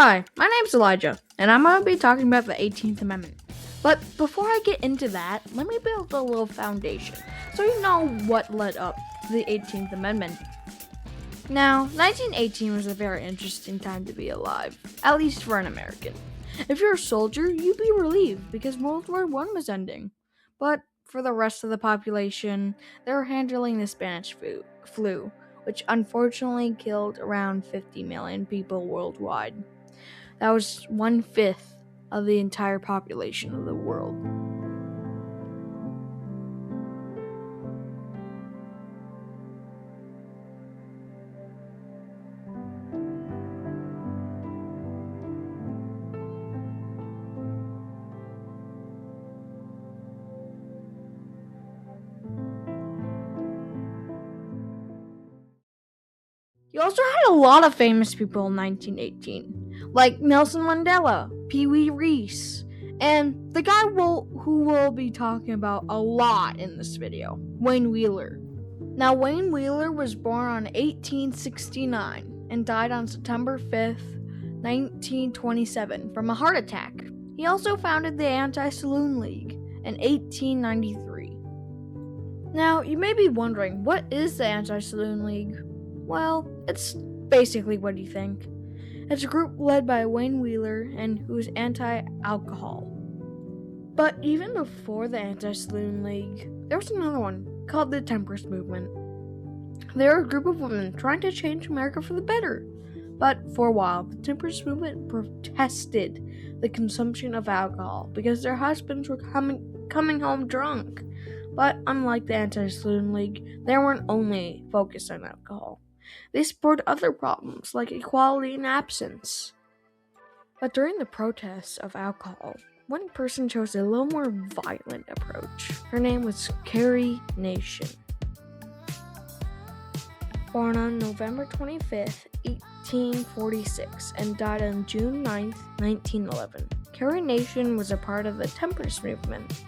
Hi, my name's Elijah, and I'm going to be talking about the 18th Amendment. But before I get into that, let me build a little foundation so you know what led up to the 18th Amendment. Now, 1918 was a very interesting time to be alive, at least for an American. If you're a soldier, you'd be relieved because World War I was ending. But for the rest of the population, they were handling the Spanish flu, which unfortunately killed around 50 million people worldwide. That was 1/5 of the entire population of the world. You also had a lot of famous people in 1918, like Nelson Mandela, Pee Wee Reese, and the guy who we'll be talking about a lot in this video, Wayne Wheeler. Now, Wayne Wheeler was born on 1869 and died on September 5th, 1927 from a heart attack. He also founded the Anti-Saloon League in 1893. Now, you may be wondering, what is the Anti-Saloon League? Well, it's basically what you think. It's a group led by Wayne Wheeler and who's anti-alcohol. But even before the Anti-Saloon League, there was another one called the Temperance Movement. They were a group of women trying to change America for the better. But for a while, the Temperance Movement protested the consumption of alcohol because their husbands were coming home drunk. But unlike the Anti-Saloon League, they weren't only focused on alcohol. They support other problems like equality and absence. But during the protests of alcohol, one person chose a little more violent approach. Her name was Carrie Nation. Born on November 25th, 1846, and died on June 9th, 1911. Carrie Nation was a part of the Temperance Movement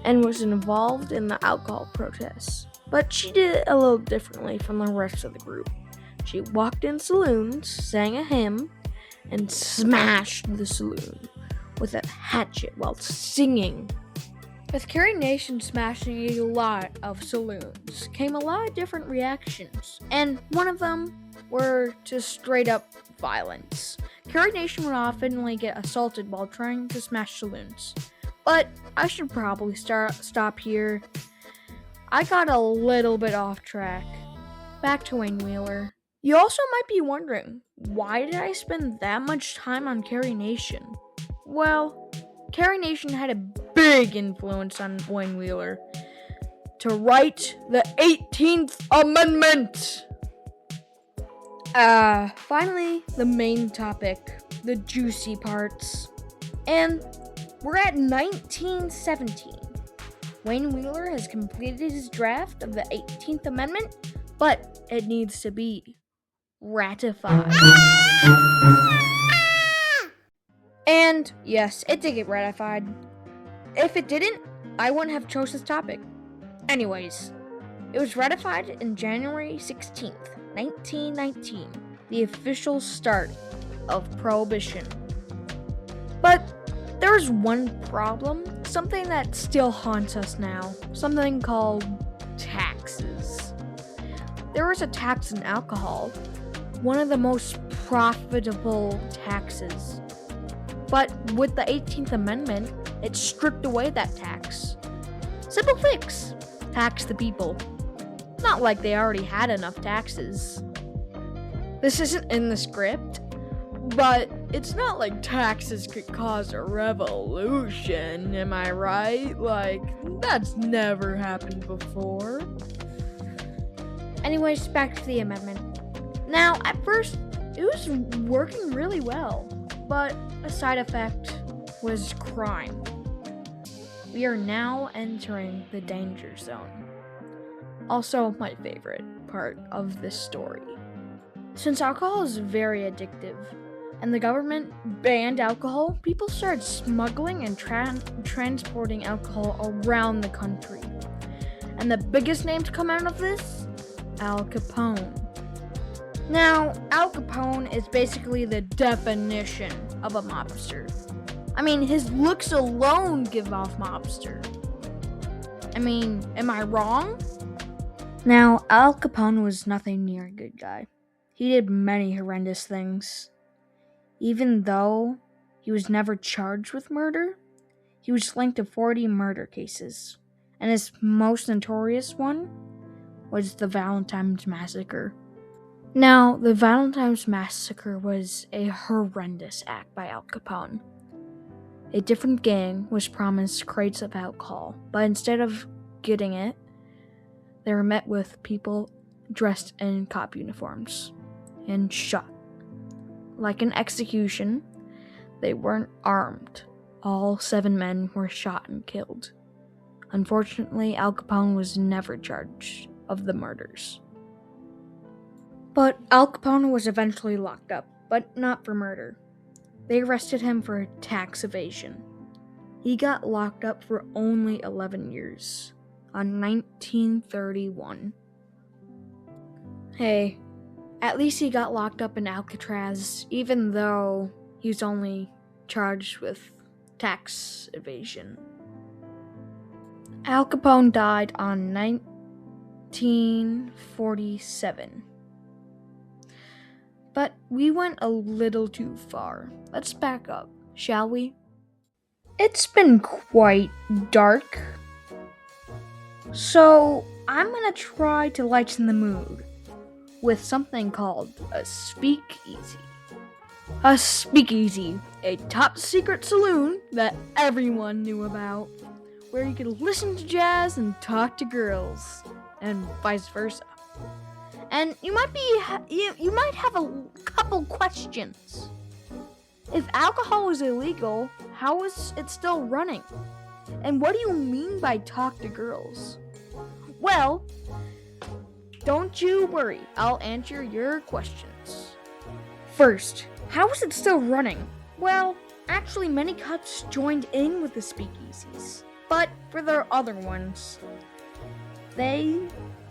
and was involved in the alcohol protests. But she did it a little differently from the rest of the group. She walked in saloons, sang a hymn, and smashed the saloon with a hatchet while singing. With Carrie Nation smashing a lot of saloons came a lot of different reactions, and one of them were just straight up violence. Carrie Nation would often get assaulted while trying to smash saloons. But I should probably stop here. I got a little bit off track. Back to Wayne Wheeler. You also might be wondering, why did I spend that much time on Carrie Nation? Well, Carrie Nation had a big influence on Wayne Wheeler to write the 18th Amendment. Finally, the main topic, the juicy parts. And we're at 1917. Wayne Wheeler has completed his draft of the 18th Amendment, but it needs to be ratified. And yes, it did get ratified. If it didn't, I wouldn't have chose this topic. Anyways, it was ratified in January 16th, 1919, the official start of Prohibition. But there was one problem, something that still haunts us now, something called taxes. There was a tax on alcohol, one of the most profitable taxes. But with the 18th Amendment, it stripped away that tax. Simple fix, tax the people. Not like they already had enough taxes. This isn't in the script, but it's not like taxes could cause a revolution, am I right? Like, that's never happened before. Anyways, back to the amendment. Now, at first, it was working really well, but a side effect was crime. We are now entering the danger zone. Also, my favorite part of this story. Since alcohol is very addictive, and the government banned alcohol, people started smuggling and transporting alcohol around the country. And the biggest name to come out of this? Al Capone. Now, Al Capone is basically the definition of a mobster. I mean, his looks alone give off mobster. I mean, am I wrong? Now, Al Capone was nothing near a good guy. He did many horrendous things. Even though he was never charged with murder, he was linked to 40 murder cases, and his most notorious one was the Valentine's Massacre. Now, the Valentine's Massacre was a horrendous act by Al Capone. A different gang was promised crates of alcohol, but instead of getting it, they were met with people dressed in cop uniforms and shot. Like an execution, they weren't armed. All 7 men were shot and killed. Unfortunately, Al Capone was never charged of the murders. But Al Capone was eventually locked up, but not for murder. They arrested him for tax evasion. He got locked up for only 11 years, on 1931. Hey, at least he got locked up in Alcatraz, even though he was only charged with tax evasion. Al Capone died on 1947. But we went a little too far. Let's back up, shall we? It's been quite dark, so I'm gonna try to lighten the mood with something called a speakeasy. A speakeasy, a top secret saloon that everyone knew about, where you could listen to jazz and talk to girls, and vice versa. And you might have a couple questions. If alcohol is illegal, how is it still running? And what do you mean by talk to girls? Well, don't you worry, I'll answer your questions. First, how is it still running? Well, actually many cops joined in with the speakeasies, but for their other ones, they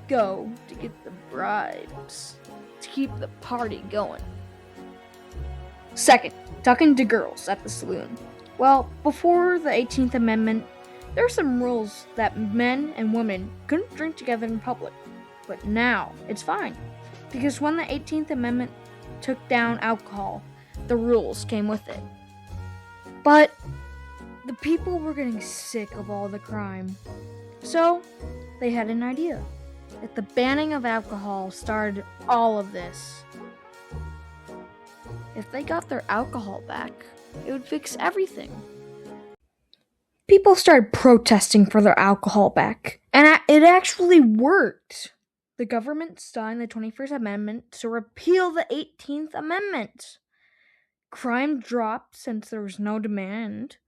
go to get the bribes to keep the party going. Second, talking to girls at the saloon. Well, before the 18th Amendment, there were some rules that men and women couldn't drink together in public. But now, it's fine. Because when the 18th Amendment took down alcohol, the rules came with it. But the people were getting sick of all the crime. So, they had an idea. If the banning of alcohol started all of this, if they got their alcohol back, it would fix everything. People started protesting for their alcohol back, and it actually worked. The government signed the 21st Amendment to repeal the 18th Amendment. Crime dropped since there was no demand.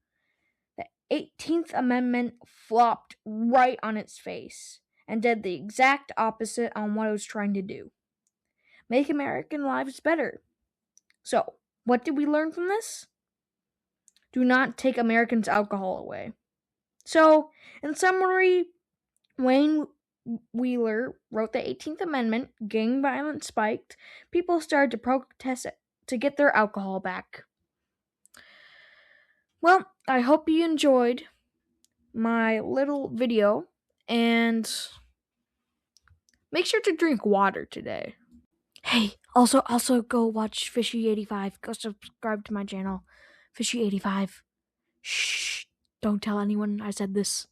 The 18th Amendment flopped right on its face and did the exact opposite on what it was trying to do. Make American lives better. So, what did we learn from this? Do not take Americans' alcohol away. So, in summary, Wayne Wheeler wrote the 18th Amendment, gang violence spiked, people started to protest it to get their alcohol back. Well, I hope you enjoyed my little video, and make sure to drink water today. Hey, also go watch Fishy85. Go subscribe to my channel, Fishy85. Shh, don't tell anyone I said this.